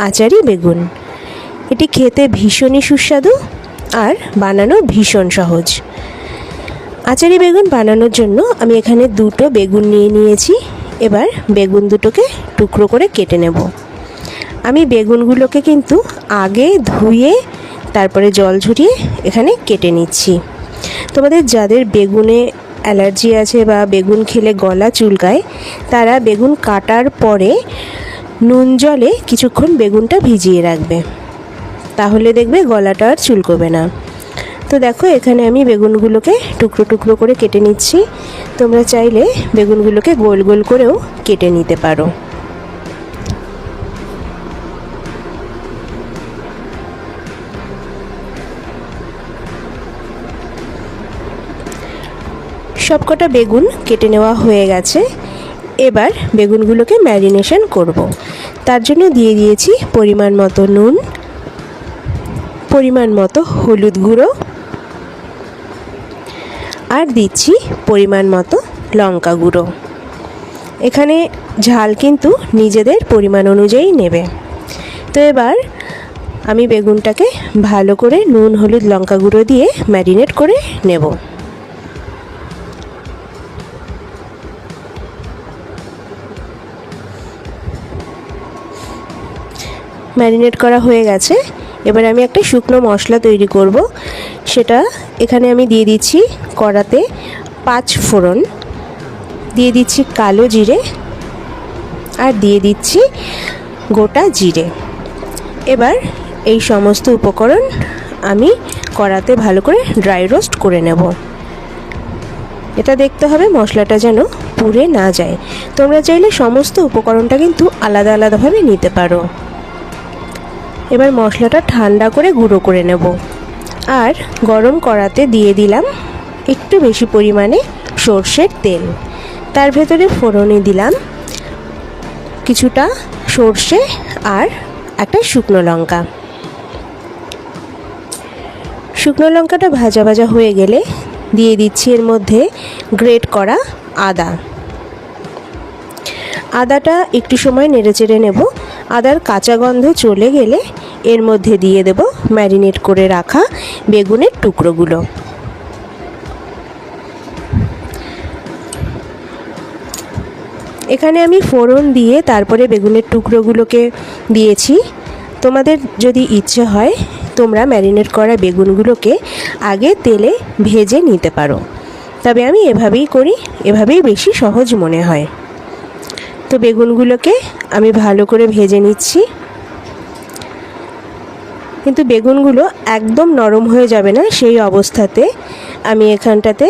আচারি বেগুন। এটি খেতে ভীষণই সুস্বাদু আর বানানো ভীষণ সহজ। আচারি বেগুন বানানোর জন্য আমি এখানে দুটো বেগুন নিয়েছি। এবার বেগুন দুটোকে টুকরো করে কেটে নেব। আমি বেগুনগুলোকে কিন্তু আগে ধুয়ে তারপরে জল ঝরিয়ে এখানে কেটে নিচ্ছি। তোমাদের যাদের বেগুনে অ্যালার্জি আছে বা বেগুন খেলে গলা চুলকায়, তারা বেগুন কাটার পরে নুন জলে কিছুক্ষণ বেগুনটা ভিজিয়ে রাখবে, তাহলে দেখবে গলাটা আর চুলকোবে না। তো দেখো, এখানে আমি বেগুনগুলোকে টুকরো টুকরো করে কেটে নিচ্ছি। তোমরা চাইলে বেগুনগুলোকে গোল গোল করেও কেটে নিতে পারো। সবকটা বেগুন কেটে নেওয়া হয়ে গেছে। এবার বেগুনগুলোকে ম্যারিনেশন করব। তার জন্য দিয়ে দিয়েছি পরিমাণ মতো নুন, পরিমাণ মতো হলুদ গুঁড়ো, আর দিচ্ছি পরিমাণ মতো লঙ্কা গুঁড়ো। এখানে ঝাল কিন্তু নিজেদের পরিমাণ অনুযায়ী নেবে। তো এবার আমি বেগুনটাকে ভালো করে নুন, হলুদ, লঙ্কা গুঁড়ো দিয়ে ম্যারিনেট করে নেব। ম্যারিনেট করা হয়ে গেছে। এবার আমি একটা শুকনো মশলা তৈরি করব। সেটা এখানে আমি দিয়ে দিচ্ছি কড়াতে 5 ফোড়ন, দিয়ে দিচ্ছি কালো জিরে, আর দিয়ে দিচ্ছি গোটা জিরে। এবার এই সমস্ত উপকরণ আমি কড়াতে ভালো করে ড্রাই রোস্ট করে নেব। এটা দেখতে হবে মশলাটা যেন পুড়ে না যায়। তোমরা চাইলে সমস্ত উপকরণটা কিন্তু আলাদা আলাদাভাবে নিতে পারো। এবার মশলাটা ঠান্ডা করে গুঁড়ো করে নেব। আর গরম কড়াতে দিয়ে দিলাম একটু বেশি পরিমাণে সর্ষের তেল। তার ভেতরে ফোড়নে দিলাম কিছুটা সর্ষে আর একটা শুকনো লঙ্কা। শুকনো লঙ্কাটা ভাজা ভাজা হয়ে গেলে দিয়ে দিচ্ছি এর মধ্যে গ্রেট করা আদা। আদাটা একটু সময় নেড়েচেড়ে নেব। আদার কাঁচা গন্ধ চলে গেলে এর মধ্যে দিয়ে দেব ম্যারিনেট করে রাখা বেগুনের টুকরোগুলো। এখানে আমি ফোড়ন দিয়ে তারপরে বেগুনের টুকরোগুলোকে দিয়েছি। তোমাদের যদি ইচ্ছে হয় তোমরা ম্যারিনেট করা বেগুনগুলোকে আগে তেলে ভেজে নিতে পারো, তবে আমি এভাবেই করি, এভাবেই বেশি সহজ মনে হয়। তো বেগুনগুলোকে আমি ভালো করে ভেজে নিচ্ছি, কিন্তু বেগুনগুলো একদম নরম হয়ে যাবে না। সেই অবস্থাতে আমি এখানটাতে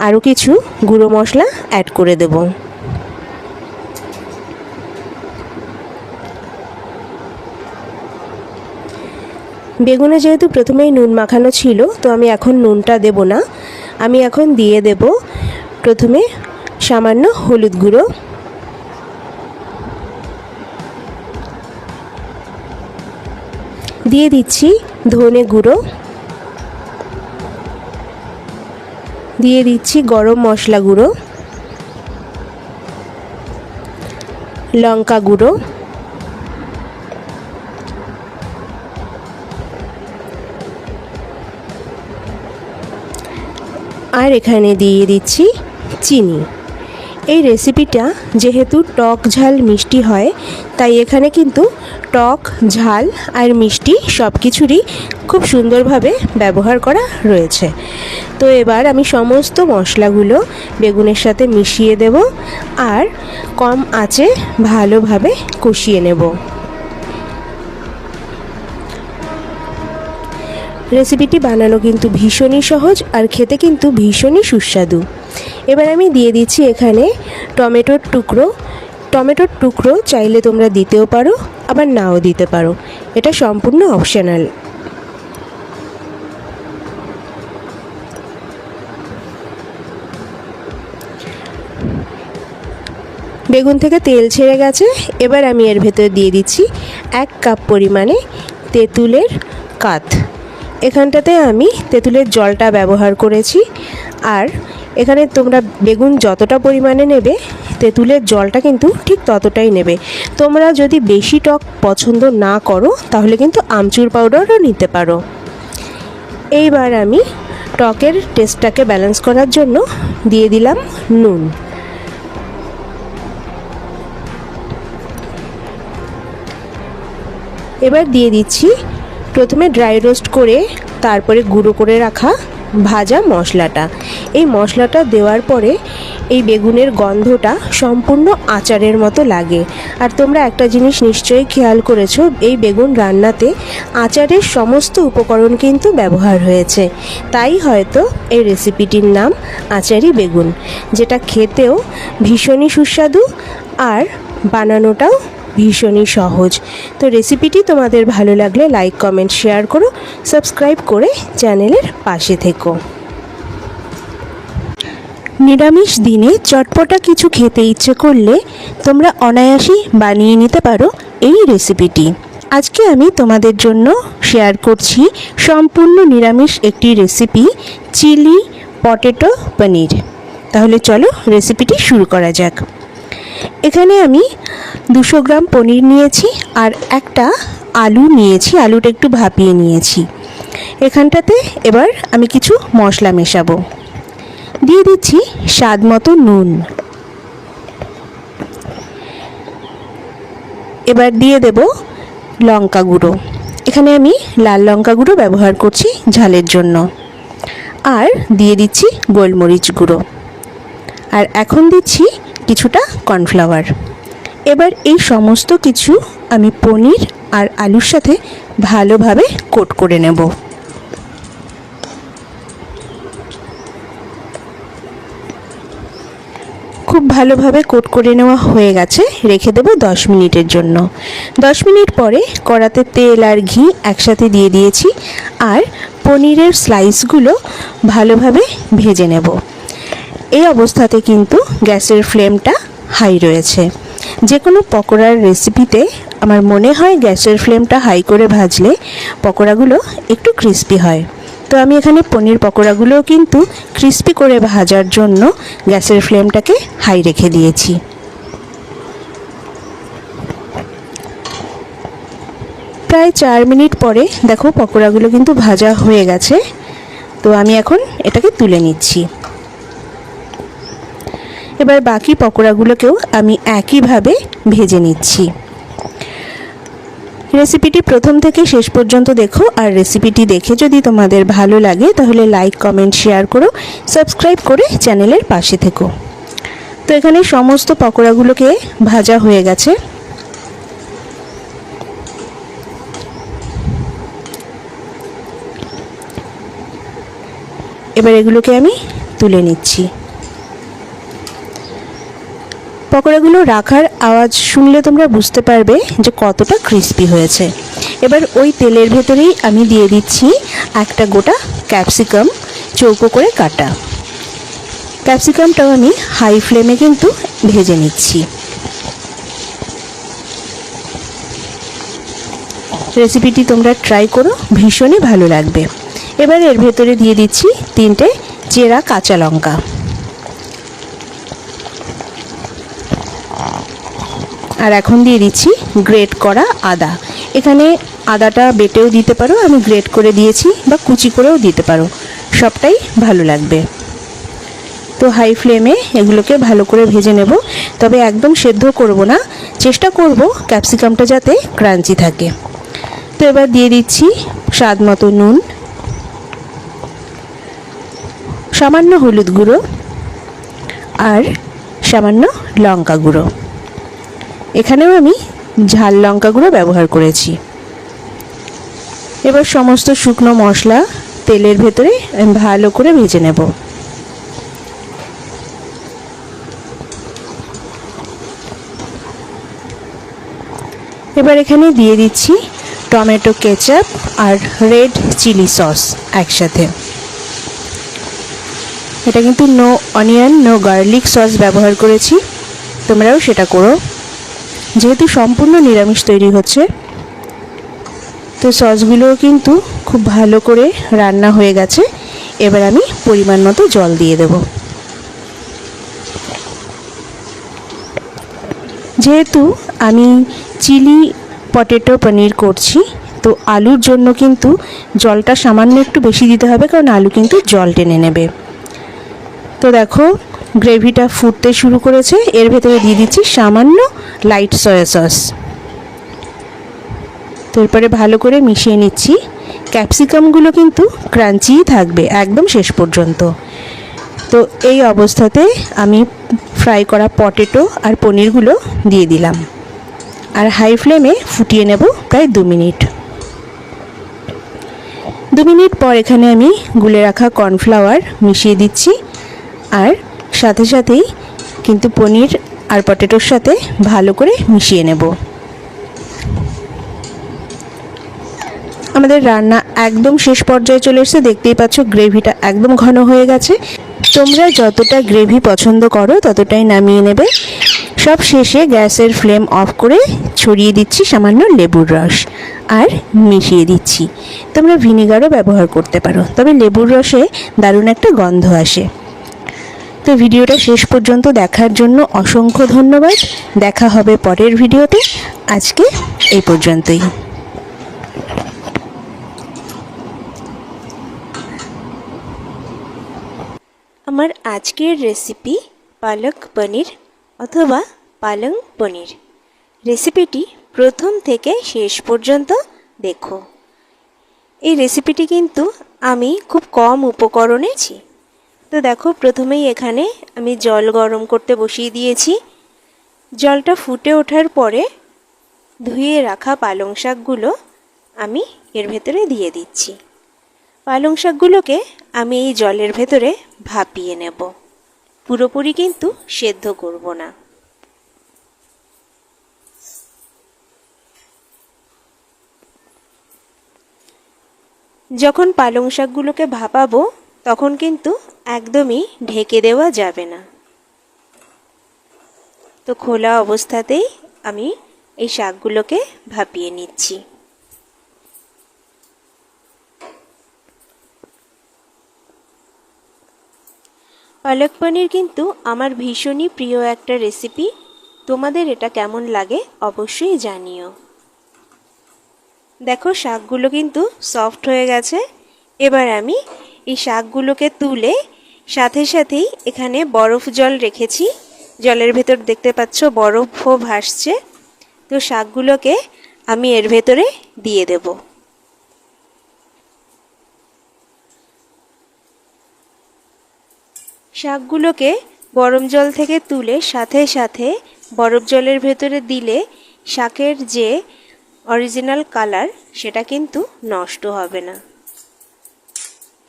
আরও কিছু গুঁড়ো মশলা অ্যাড করে দেব। বেগুনে যেহেতু প্রথমেই নুন মাখানো ছিল, তো আমি এখন নুনটা দেব না। আমি এখন দিয়ে দেব প্রথমে সামান্য হলুদ গুঁড়ো, দিয়ে দিচ্ছি ধনে গুঁড়ো, দিয়ে দিচ্ছি গরম মশলা গুঁড়ো, লঙ্কা গুঁড়ো, আর এখানে দিয়ে দিচ্ছি চিনি। এই রেসিপিটা যেহেতু টক ঝাল মিষ্টি হয়, তাই এখানে কিন্তু টক, ঝাল আর মিষ্টি সব কিছুরই খুব সুন্দরভাবে ব্যবহার করা রয়েছে। তো এবার আমি সমস্ত মশলাগুলো বেগুনের সাথে মিশিয়ে দেব আর কম আঁচে ভালোভাবে কষিয়ে নেব। রেসিপিটি বানানো কিন্তু ভীষণই সহজ আর খেতে কিন্তু ভীষণই সুস্বাদু। এবার আমি দিয়ে দিচ্ছি এখানে টমেটোর টুকরো। টমেটোর টুকরো চাইলে তোমরা দিতেও পারো, আবার নাও দিতে পারো, এটা সম্পূর্ণ অপশনাল। বেগুন থেকে তেল ছেড়ে গেছে। এবার আমি এর ভেতরে দিয়ে দিচ্ছি 1 কাপ পরিমাণে তেঁতুলের কাত। এখানটাতে আমি তেঁতুলের জলটা ব্যবহার করেছি। আর এখানে তোমরা বেগুন যতটা পরিমাণে নেবে তেঁতুলের জলটা কিন্তু ঠিক ততটাই নেবে। তোমরা যদি বেশি টক পছন্দ না করো তাহলে কিন্তু আমচুর পাউডারও নিতে পারো। এইবার আমি টকের টেস্টটাকে ব্যালেন্স করার জন্য দিয়ে দিলাম নুন। এবার দিয়ে দিচ্ছি প্রথমে ড্রাই রোস্ট করে তারপরে গুঁড়ো করে রাখা ভাজা মশলাটা। এই মশলাটা দেওয়ার পরে এই বেগুনের গন্ধটা সম্পূর্ণ আচারের মতো লাগে। আর তোমরা একটা জিনিস নিশ্চয়ই খেয়াল করেছো, এই বেগুন রান্নাতে আচারের সমস্ত উপকরণ কিন্তু ব্যবহার হয়েছে, তাই হয়তো এই রেসিপিটির নাম আচারি বেগুন, যেটা খেতেও ভীষণই সুস্বাদু আর বানানোটাও ভীষণই সহজ। তো রেসিপিটি তোমাদের ভালো লাগলে লাইক, কমেন্ট, শেয়ার করো, সাবস্ক্রাইব করে চ্যানেলের পাশে থেকো। নিরামিষ দিনে চটপটা কিছু খেতে ইচ্ছে করলে তোমরা অনায়াসেই বানিয়ে নিতে পারো এই রেসিপিটি। আজকে আমি তোমাদের জন্য শেয়ার করছি সম্পূর্ণ নিরামিষ একটি রেসিপি, চিলি পটেটো পনির। তাহলে চলো রেসিপিটি শুরু করা যাক। এখানে আমি 200 গ্রাম পনির নিয়েছি আর একটা আলু নিয়েছি, আলুটা একটু ভাপিয়ে নিয়েছি। এখানটাতে এবার আমি কিছু মশলা মেশাবো। দিয়ে দিচ্ছি স্বাদ মতো নুন। এবার দিয়ে দেব লঙ্কা গুঁড়ো। এখানে আমি লাল লঙ্কা গুঁড়ো ব্যবহার করছি ঝালের জন্য। আর দিয়ে দিচ্ছি গোলমরিচ গুঁড়ো। আর এখন দিচ্ছি কিছুটা কর্নফ্লাওয়ার। এবার এই সমস্ত কিছু আমি পনির আর আলুর সাথে ভালোভাবে কোট করে নেব। খুব ভালোভাবে কোট করে নেওয়া হয়ে গেছে, রেখে দেব 10 মিনিটের জন্য। 10 মিনিট পরে কড়াতে তেল আর ঘি একসাথে দিয়ে দিয়েছি আর পনিরের স্লাইসগুলো ভালোভাবে ভেজে নেব। এই অবস্থাতে কিন্তু গ্যাসের ফ্লেমটা হাই রয়েছে। যে কোনো পকোড়ার রেসিপিতে আমার মনে হয় গ্যাসের ফ্লেমটা হাই করে ভাজলে পকোড়াগুলো একটু ক্রিস্পি হয়। তো আমি এখানে পনির পকোড়াগুলোও কিন্তু ক্রিস্পি করে ভাজার জন্য গ্যাসের ফ্লেমটাকে হাই রেখে দিয়েছি। প্রায় 4 মিনিট পরে দেখো পকোড়াগুলো কিন্তু ভাজা হয়ে গেছে। তো আমি এখন এটাকে তুলে নিচ্ছি। এবার বাকি পকোড়াগুলোকেও আমি একইভাবে ভেজে নিচ্ছি। রেসিপিটি প্রথম থেকে শেষ পর্যন্ত দেখো, আর রেসিপিটি দেখে যদি তোমাদের ভালো লাগে তাহলে লাইক, কমেন্ট, শেয়ার করো, সাবস্ক্রাইব করে চ্যানেলের পাশে থেকো। তো এখানে সমস্ত পকোড়াগুলোকে ভাজা হয়ে গেছে। এবার এগুলোকে আমি তুলে নিচ্ছি। পকোড়াগুলো রাখার আওয়াজ শুনলে তোমরা বুঝতে পারবে যে কতটা ক্রিস্পি হয়েছে। এবার ওই তেলের ভেতরেই আমি দিয়ে দিচ্ছি একটা গোটা ক্যাপসিকাম, চৌকো করে কাটা। ক্যাপসিকামটাও আমি হাই ফ্লেমে কিন্তু ভেজে নিচ্ছি। রেসিপিটি তোমরা ট্রাই করো, ভীষণই ভালো লাগবে। এবার এর ভেতরে দিয়ে দিচ্ছি 3টে চেরা কাঁচা লঙ্কা। আর এখন দিয়ে দিচ্ছি গ্রেট করা আদা। এখানে আদাটা বেটেও দিতে পারো, আমি গ্রেট করে দিয়েছি, বা কুচি করেও দিতে পারো, সবটাই ভালো লাগবে। তো হাই ফ্লেমে এগুলোকে ভালো করে ভেজে নেব, তবে একদম সেদ্ধ করব না, চেষ্টা করব ক্যাপসিকামটা যাতে ক্রাঞ্চি থাকে। তো এবার দিয়ে দিচ্ছি স্বাদ মতো নুন, সামান্য হলুদ গুঁড়ো আর সামান্য লঙ্কা গুঁড়ো। এখানেও আমি ঝাল লঙ্কা গুঁড়ো ব্যবহার করেছি। এবার সমস্ত শুকনো মশলা তেলের ভেতরে ভালো করে ভেজে নেব। এবার এখানে দিয়ে দিচ্ছি টমেটো কেচাপ আর রেড চিলি সস একসাথে। এটা কিন্তু no onion, no garlic sauce ব্যবহার করেছি, তোমরাও সেটা করো। যেহেতু সম্পূর্ণ নিরামিষ তৈরি হচ্ছে, তো সসগুলোও কিন্তু খুব ভালো করে রান্না হয়ে গেছে। এবার আমি পরিমাণ মতো জল দিয়ে দেব। যেহেতু আমি চিলি পটেটো পনির করছি, তো আলুর জন্য কিন্তু জলটা সামান্য একটু বেশি দিতে হবে, কারণ আলু কিন্তু জল টেনে নেবে। তো দেখো গ্রেভিটা ফুটতে শুরু করেছে। এর ভেতরে দিয়ে দিচ্ছি সামান্য লাইট সয়া সস। তো এরপরে ভালো করে মিশিয়ে নিচ্ছি। ক্যাপসিকামগুলো কিন্তু ক্রাঞ্চিই থাকবে একদম শেষ পর্যন্ত। তো এই অবস্থাতে আমি ফ্রাই করা পটেটো আর পনিরগুলো দিয়ে দিলাম, আর হাই ফ্লেমে ফুটিয়ে নেব প্রায় 2 মিনিট। 2 মিনিট পর এখানে আমি গুলে রাখা কর্নফ্লাওয়ার মিশিয়ে দিচ্ছি, আর সাথে সাথেই কিন্তু পনির আর পটেটোর সাথে ভালো করে মিশিয়ে নেব। আমাদের রান্না একদম শেষ পর্যায়ে চলে এসেছে। দেখতেই পাচ্ছ গ্রেভিটা একদম ঘন হয়ে গেছে। তোমরা যতটা গ্রেভি পছন্দ করো ততটাই নামিয়ে নেবে। সব শেষে গ্যাসের ফ্লেম অফ করে ছড়িয়ে দিচ্ছি সামান্য লেবুর রস, আর মিশিয়ে দিচ্ছি। তোমরা ভিনেগারও ব্যবহার করতে পারো, তবে লেবুর রসে দারুণ একটা গন্ধ আসে। তো ভিডিওটা শেষ পর্যন্ত দেখার জন্য অসংখ্য ধন্যবাদ। দেখা হবে পরের ভিডিওতে। আজকে এই পর্যন্তই। আমার আজকের রেসিপি পালক পনির অথবা পালং পনির। রেসিপিটি প্রথম থেকে শেষ পর্যন্ত দেখো। এই রেসিপিটি কিন্তু আমি খুব কম উপকরণেছি। তো দেখো প্রথমেই এখানে আমি জল গরম করতে বসিয়ে দিয়েছি। জলটা ফুটে ওঠার পরে ধুয়ে রাখা পালং শাকগুলো আমি এর ভেতরে দিয়ে দিচ্ছি। পালং শাকগুলোকে আমি এই জলের ভেতরে ভাপিয়ে নেব, পুরোপুরি কিন্তু সেদ্ধ করব না। যখন পালং শাকগুলোকে ভাপাবো তখন কিন্তু একদমই ঢেকে দেওয়া যাবে না। তো খোলা অবস্থাতেই আমি এই শাকগুলোকে ভাপিয়ে নিচ্ছি। পালক পনির কিন্তু আমার ভীষণই প্রিয় একটা রেসিপি। তোমাদের এটা কেমন লাগে অবশ্যই জানিও। দেখো শাকগুলো কিন্তু সফট হয়ে গেছে। এবার আমি এই শাকগুলোকে তুলে সাথে সাথেই এখানে বরফ জল রেখেছি। জলের ভেতর দেখতে পাচ্ছ বরফও ভাসছে। তো শাকগুলোকে আমি এর ভেতরে দিয়ে দেব। শাকগুলোকে গরম জল থেকে তুলে সাথে সাথে বরফ জলের ভেতরে দিলে শাকের যে অরিজিনাল কালার সেটা কিন্তু নষ্ট হবে না।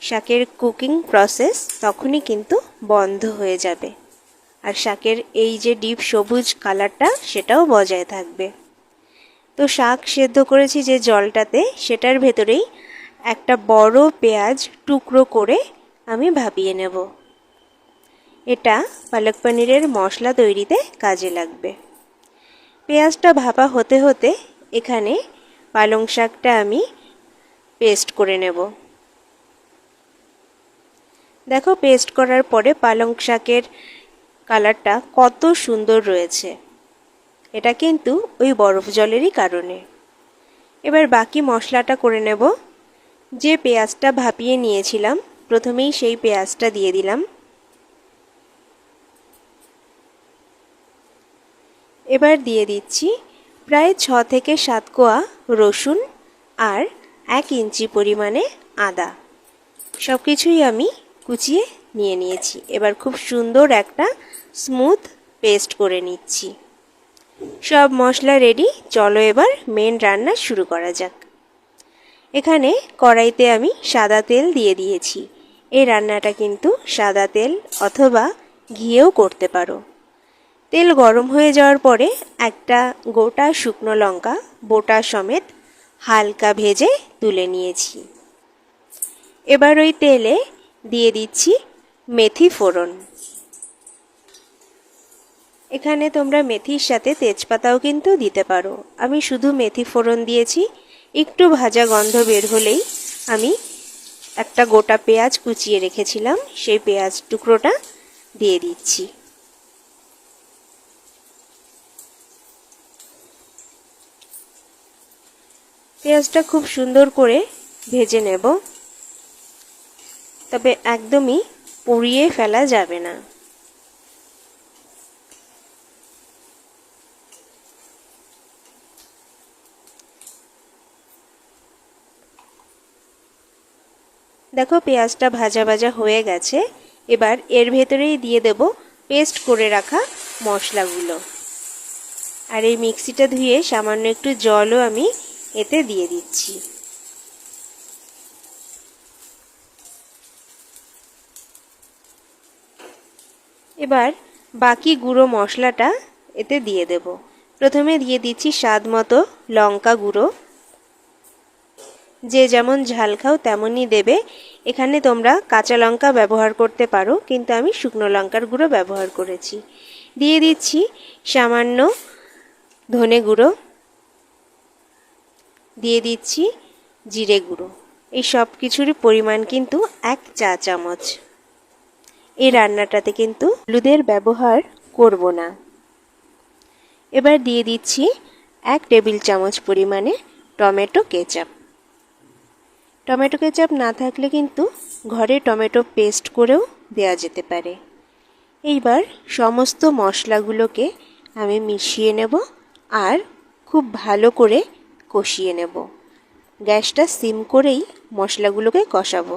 শাকের কুকিং প্রসেস তখনই কিন্তু বন্ধ হয়ে যাবে, আর শাকের এই যে ডিপ সবুজ কালারটা সেটাও বজায় থাকবে। তো শাক সেদ্ধ করেছি যে জলটাতে, সেটার ভেতরেই একটা বড় পেঁয়াজ টুকরো করে আমি ভাপিয়ে নেব। এটা পালক পনিরের মশলা তৈরিতে কাজে লাগবে। পেঁয়াজটা ভাপা হতে হতে এখানে পালং শাকটা আমি পেস্ট করে নেব। দেখো পেস্ট করার পরে পালং শাকের কালারটা কত সুন্দর রয়েছে। এটা কিন্তু ওই বরফ জলেরই কারণে। এবার বাকি মশলাটা করে নেব। যে পেঁয়াজটা ভাপিয়ে নিয়েছিলাম প্রথমেই সেই পেঁয়াজটা দিয়ে দিলাম। এবার দিয়ে দিচ্ছি প্রায় 6 থেকে 7 কোয়া রসুন আর 1 ইঞ্চি পরিমাণে আদা। সব কিছুই আমি কুচিয়ে নিয়েছি। এবার খুব সুন্দর একটা স্মুথ পেস্ট করে নিচ্ছি। সব মশলা রেডি, চলো এবার মেন রান্না শুরু করা যাক। এখানে কড়াইতে আমি সাদা তেল দিয়ে দিয়েছি। এই রান্নাটা কিন্তু সাদা তেল অথবা ঘিয়েও করতে পারো। তেল গরম হয়ে যাওয়ার পরে একটা গোটা শুকনো লঙ্কা বোটা সমেত হালকা ভেজে তুলে নিয়েছি। এবার ওই তেলে দিয়ে দিচ্ছি মেথি ফোড়ন। এখানে তোমরা মেথির সাথে তেজপাতাও কিন্তু দিতে পারো। আমি শুধু মেথি ফোড়ন দিয়েছি। একটু ভাজা গন্ধ বের হলেই আমি একটা গোটা পেঁয়াজ কুচিয়ে রেখেছিলাম, সেই পেঁয়াজ টুকরোটা দিয়ে দিচ্ছি। পেঁয়াজটা খুব সুন্দর করে ভেজে নেব, তবে একদমই পুড়িয়ে ফেলা যাবে না। দেখো পেঁয়াজটা ভাজা ভাজা হয়ে গেছে। এবার এর ভেতরেই দিয়ে দেব পেস্ট করে রাখা মশলাগুলো। আর এই মিক্সিটা ধুয়ে সামান্য একটু জলও আমি এতে দিয়ে দিচ্ছি। এবার বাকি গুঁড়ো মশলাটা এতে দিয়ে দেব। প্রথমে দিয়ে দিচ্ছি স্বাদ মতো লঙ্কা গুঁড়ো, যে যেমন ঝাল খাও তেমনই দেবে। এখানে তোমরা কাঁচা লঙ্কা ব্যবহার করতে পারো, কিন্তু আমি শুকনো লঙ্কার গুঁড়ো ব্যবহার করেছি। দিয়ে দিচ্ছি সামান্য ধনে গুঁড়ো, দিয়ে দিচ্ছি জিরে গুঁড়ো। এই সব কিছুরই পরিমাণ কিন্তু 1 চা চামচ। এই রান্নাটাতে কিন্তু হলুদের ব্যবহার করব না। এবার দিয়ে দিচ্ছি 1 টেবিল চামচ পরিমাণে টমেটো কেচাপ। টমেটো কেচাপ না থাকলে কিন্তু ঘরে টমেটো পেস্ট করেও দেওয়া যেতে পারে। এইবার সমস্ত মশলাগুলোকে আমি মিশিয়ে নেব আর খুব ভালো করে কষিয়ে নেব। গ্যাসটা সিম করেই মশলাগুলোকে কষাবো।